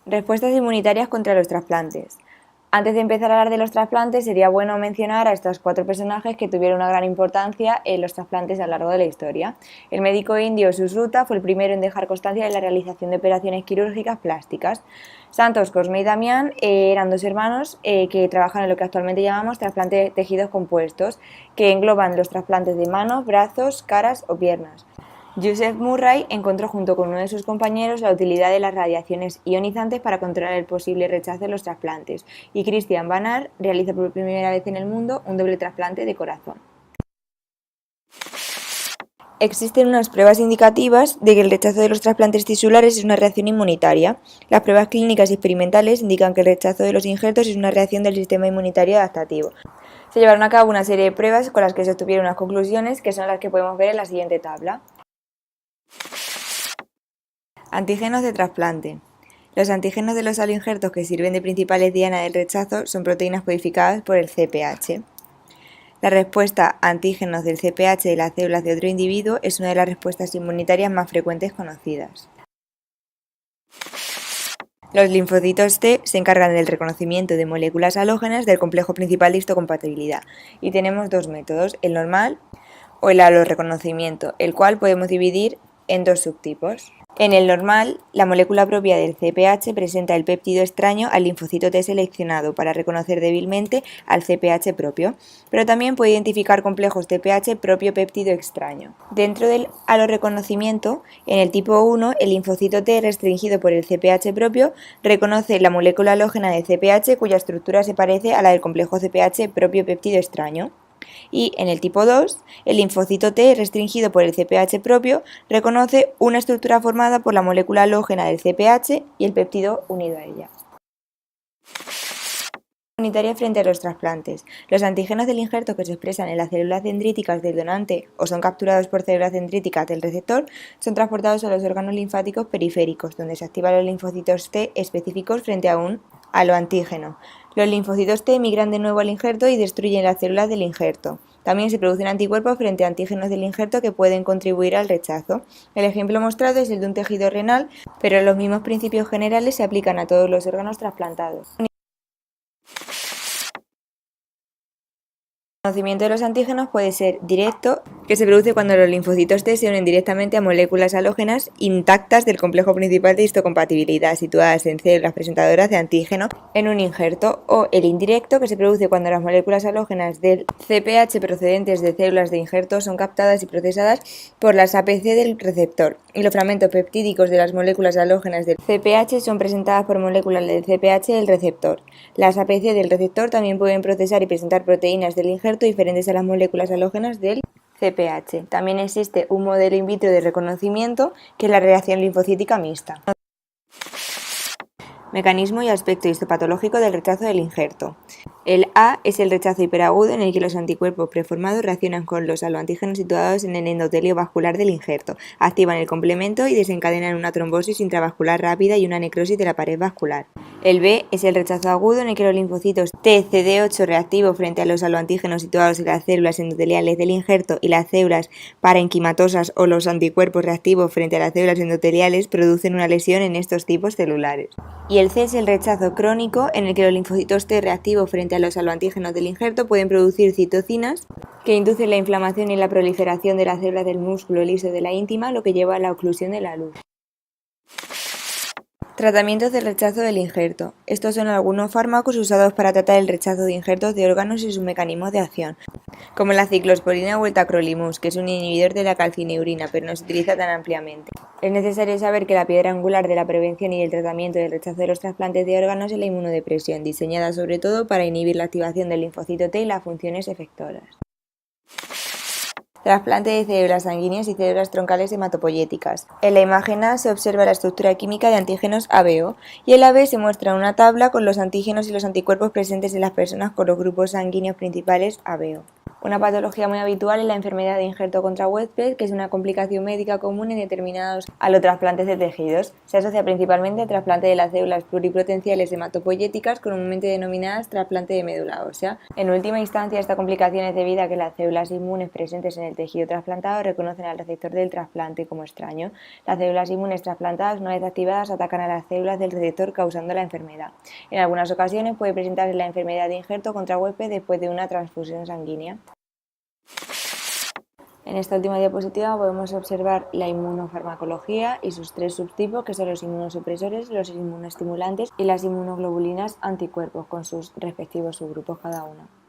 Respuestas inmunitarias contra los trasplantes. Antes de empezar a hablar de los trasplantes, sería bueno mencionar a estos 4 personajes que tuvieron una gran importancia en los trasplantes a lo largo de la historia. El médico indio Sushruta fue el primero en dejar constancia de la realización de operaciones quirúrgicas plásticas. Santos, Cosme y Damián eran 2 hermanos que trabajan en lo que actualmente llamamos trasplante de tejidos compuestos, que engloban los trasplantes de manos, brazos, caras o piernas. Joseph Murray encontró junto con uno de sus compañeros la utilidad de las radiaciones ionizantes para controlar el posible rechazo de los trasplantes, y Christian Barnard realiza por primera vez en el mundo un doble trasplante de corazón. Existen unas pruebas indicativas de que el rechazo de los trasplantes tisulares es una reacción inmunitaria. Las pruebas clínicas y experimentales indican que el rechazo de los injertos es una reacción del sistema inmunitario adaptativo. Se llevaron a cabo una serie de pruebas con las que se obtuvieron unas conclusiones que son las que podemos ver en la siguiente tabla. Antígenos de trasplante. Los antígenos de los aloinjertos que sirven de principales diana del rechazo son proteínas codificadas por el CPH. La respuesta a antígenos del CPH de las células de otro individuo es una de las respuestas inmunitarias más frecuentes conocidas. Los linfocitos T se encargan del reconocimiento de moléculas halógenas del complejo principal de histocompatibilidad, y tenemos 2 métodos, el normal o el haloreconocimiento, el cual podemos dividir en 2 subtipos. En el normal, la molécula propia del CPH presenta el péptido extraño al linfocito T seleccionado para reconocer débilmente al CPH propio, pero también puede identificar complejos TPH propio péptido extraño. Dentro del haloreconocimiento, en el tipo 1, el linfocito T restringido por el CPH propio reconoce la molécula halógena de CPH cuya estructura se parece a la del complejo CPH propio péptido extraño. Y en el tipo 2, el linfocito T restringido por el CPH propio reconoce una estructura formada por la molécula halógena del CPH y el péptido unido a ella. Unitaria frente a los trasplantes. Los antígenos del injerto que se expresan en las células dendríticas del donante o son capturados por células dendríticas del receptor son transportados a los órganos linfáticos periféricos, donde se activan los linfocitos T específicos frente a un haloantígeno. Los linfocitos T migran de nuevo al injerto y destruyen las células del injerto. También se producen anticuerpos frente a antígenos del injerto que pueden contribuir al rechazo. El ejemplo mostrado es el de un tejido renal, pero los mismos principios generales se aplican a todos los órganos trasplantados. El reconocimiento de los antígenos puede ser directo, que se produce cuando los linfocitos T se unen directamente a moléculas halógenas intactas del complejo principal de histocompatibilidad situadas en células presentadoras de antígeno en un injerto, o el indirecto, que se produce cuando las moléculas halógenas del CPH procedentes de células de injerto son captadas y procesadas por las APC del receptor, y los fragmentos peptídicos de las moléculas halógenas del CPH son presentadas por moléculas del CPH del receptor. Las APC del receptor también pueden procesar y presentar proteínas del injerto diferentes a las moléculas halógenas del CPH. También existe un modelo in vitro de reconocimiento, que es la reacción linfocítica mixta. Mecanismo y aspecto histopatológico del rechazo del injerto. El A es el rechazo hiperagudo, en el que los anticuerpos preformados reaccionan con los haloantígenos situados en el endotelio vascular del injerto, activan el complemento y desencadenan una trombosis intravascular rápida y una necrosis de la pared vascular. El B es el rechazo agudo, en el que los linfocitos TCD8 reactivos frente a los haloantígenos situados en las células endoteliales del injerto y las células parenquimatosas o los anticuerpos reactivos frente a las células endoteliales producen una lesión en estos tipos celulares. Y el C es el rechazo crónico, en el que los linfocitos T reactivos frente a los haloantígenos del injerto pueden producir citocinas que inducen la inflamación y la proliferación de las células del músculo liso de la íntima, lo que lleva a la oclusión de la luz. Tratamientos de rechazo del injerto. Estos son algunos fármacos usados para tratar el rechazo de injertos de órganos y sus mecanismos de acción, como la ciclosporina o el tacrolimus, que es un inhibidor de la calcineurina, pero no se utiliza tan ampliamente. Es necesario saber que la piedra angular de la prevención y del tratamiento del rechazo de los trasplantes de órganos es la inmunodepresión, diseñada sobre todo para inhibir la activación del linfocito T y las funciones efectoras. Trasplante de células sanguíneas y células troncales hematopoyéticas. En la imagen A se observa la estructura química de antígenos ABO, y en la B se muestra una tabla con los antígenos y los anticuerpos presentes en las personas con los grupos sanguíneos principales ABO. Una patología muy habitual es la enfermedad de injerto contra huésped, que es una complicación médica común en determinados alotrasplantes de tejidos. Se asocia principalmente al trasplante de las células pluripotenciales hematopoyéticas, comúnmente denominadas trasplante de médula ósea. En última instancia, esta complicación es debida a que las células inmunes presentes en el tejido trasplantado reconocen al receptor del trasplante como extraño. Las células inmunes trasplantadas, una vez activadas, atacan a las células del receptor causando la enfermedad. En algunas ocasiones puede presentarse la enfermedad de injerto contra huésped después de una transfusión sanguínea. En esta última diapositiva podemos observar la inmunofarmacología y sus tres subtipos, que son los inmunosupresores, los inmunoestimulantes y las inmunoglobulinas anticuerpos, con sus respectivos subgrupos cada uno.